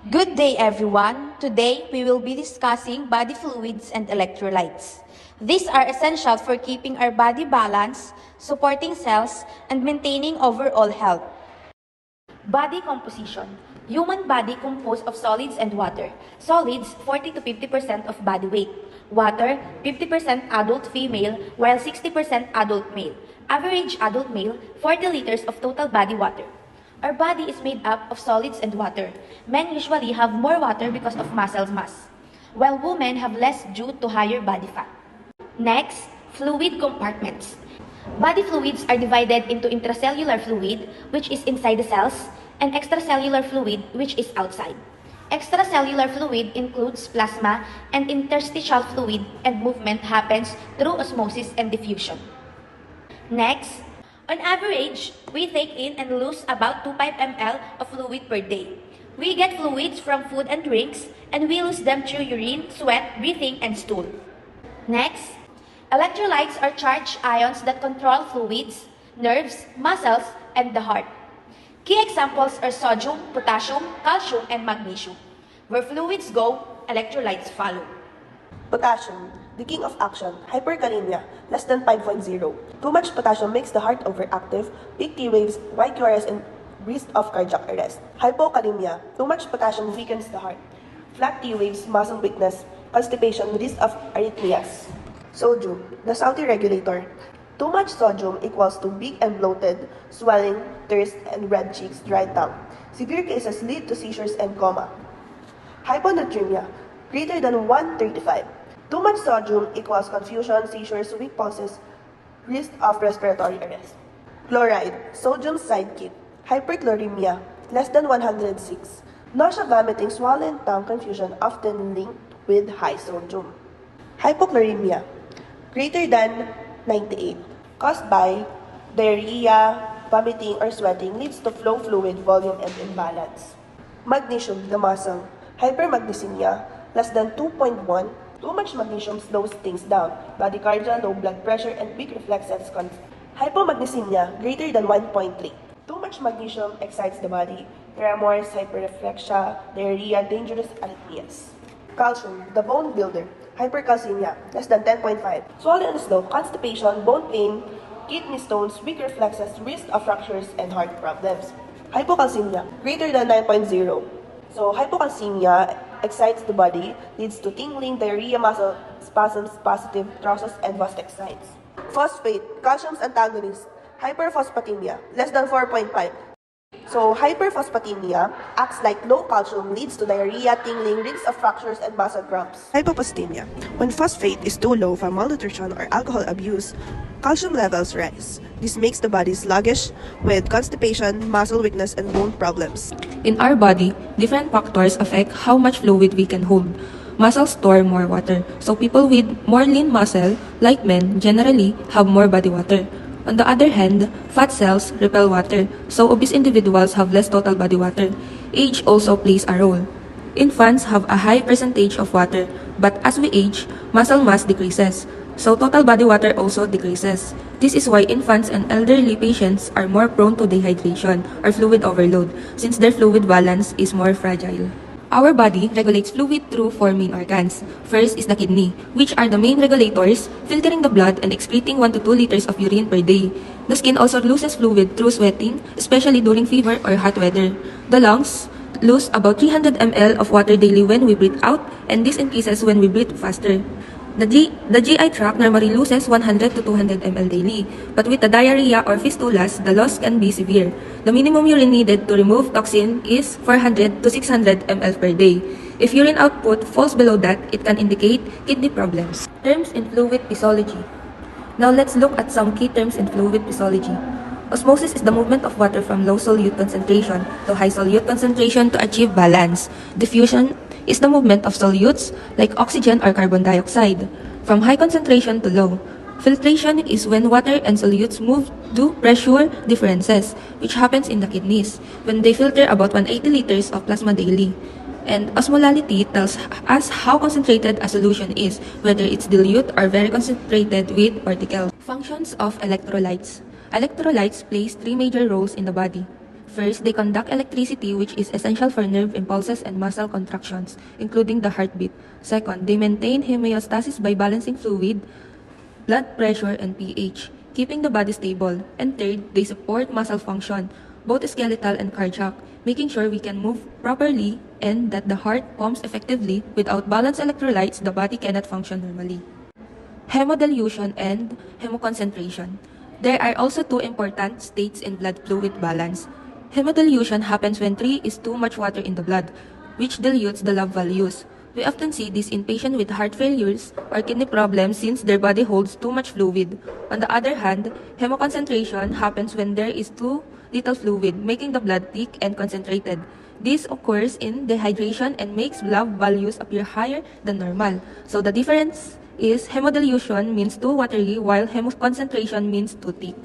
Good day, everyone. Today, we will be discussing body fluids and electrolytes. These are essential for keeping our body balanced, supporting cells, and maintaining overall health. Body composition. Human body composed of solids and water. Solids, 40 to 50% of body weight. Water, 50% adult female, while 60% adult male. Average adult male, 40 liters of total body water. Our body is made up of solids and water. Men usually have more water because of muscle mass, while women have less due to higher body fat. Next, fluid compartments. Body fluids are divided into intracellular fluid, which is inside the cells, and extracellular fluid, which is outside. Extracellular fluid includes plasma, and interstitial fluid and movement happens through osmosis and diffusion. Next, on average, we take in and lose about 2.5 ml of fluid per day. We get fluids from food and drinks, and we lose them through urine, sweat, breathing, and stool. Next, electrolytes are charged ions that control fluids, nerves, muscles, and the heart. Key examples are sodium, potassium, calcium, and magnesium. Where fluids go, electrolytes follow. Potassium, the king of action, hyperkalemia, less than 5.0. Too much potassium makes the heart overactive, peak T waves, wide QRS, and risk of cardiac arrest. Hypokalemia, too much potassium weakens the heart. Flat T waves, muscle weakness, constipation, risk of arrhythmias. Sodium, the salty regulator. Too much sodium equals to big and bloated, swelling, thirst, and red cheeks, dry tongue. Severe cases lead to seizures and coma. Hyponatremia, greater than 135. Too much sodium equals confusion, seizures, weak pulses, risk of respiratory arrest. Chloride, sodium's sidekick. Hyperchloremia, less than 106. Nausea, vomiting, swollen tongue, confusion, often linked with high sodium. Hypochloremia, greater than 98. Caused by diarrhea, vomiting, or sweating, leads to flow fluid, volume, and imbalance. Magnesium, the muscle. Hypermagnesemia, less than 2.1. Too much magnesium slows things down. Bradycardia, low blood pressure, and weak reflexes. Hypomagnesemia, greater than 1.3. Too much magnesium excites the body. Tremors, hyperreflexia, diarrhea, dangerous arrhythmias. Calcium, the bone builder. Hypercalcemia, less than 10.5. Swollen and slow, constipation, bone pain, kidney stones, weak reflexes, risk of fractures, and heart problems. Hypocalcemia, greater than 9.0. So, hypocalcemia excites the body, leads to tingling, diarrhea, muscle spasms, positive trosses, and vasectomies. Phosphate, calcium's antagonist. Hyperphosphatemia, less than 4.5. So, hyperphosphatemia acts like low calcium, leads to diarrhea, tingling, risk of fractures, and muscle cramps. Hypophosphatemia, when phosphate is too low from malnutrition or alcohol abuse, calcium levels rise. This makes the body sluggish with constipation, muscle weakness, and bone problems. In our body, different factors affect how much fluid we can hold. Muscles store more water, so people with more lean muscle, like men, generally have more body water. On the other hand, fat cells repel water, so obese individuals have less total body water. Age also plays a role. Infants have a high percentage of water, but as we age, muscle mass decreases, so total body water also decreases. This is why infants and elderly patients are more prone to dehydration or fluid overload, since their fluid balance is more fragile. Our body regulates fluid through four main organs. First is the kidney, which are the main regulators, filtering the blood and excreting 1 to 2 liters of urine per day. The skin also loses fluid through sweating, especially during fever or hot weather. The lungs lose about 300 ml of water daily when we breathe out, and this increases when we breathe faster. The GI tract normally loses 100 to 200 ml daily, but with the diarrhea or fistulas, the loss can be severe. The minimum urine needed to remove toxin is 400 to 600 ml per day. If urine output falls below that, it can indicate kidney problems. Terms in fluid physiology. Now let's look at some key terms in fluid physiology. Osmosis is the movement of water from low solute concentration to high solute concentration to achieve balance. Diffusion is the movement of solutes like oxygen or carbon dioxide from high concentration to low. Filtration is when water and solutes move due pressure differences, which happens in the kidneys when they filter about 180 liters of plasma daily. And osmolality tells us how concentrated a solution is, whether it's dilute or very concentrated with particles. Functions of electrolytes. Electrolytes plays three major roles in the body. First, they conduct electricity, which is essential for nerve impulses and muscle contractions, including the heartbeat. Second, they maintain homeostasis by balancing fluid, blood pressure, and pH, keeping the body stable. And third, they support muscle function, both skeletal and cardiac, making sure we can move properly and that the heart pumps effectively. Without balanced electrolytes, the body cannot function normally. Hemodilution and hemoconcentration. There are also two important states in blood fluid balance. Hemodilution happens when 3 is too much water in the blood, which dilutes the love values. We often see this in patients with heart failures or kidney problems since their body holds too much fluid. On the other hand, hemoconcentration happens when there is too little fluid, making the blood thick and concentrated. This occurs in dehydration and makes love values appear higher than normal. So the difference is hemodilution means too watery while hemoconcentration means too thick.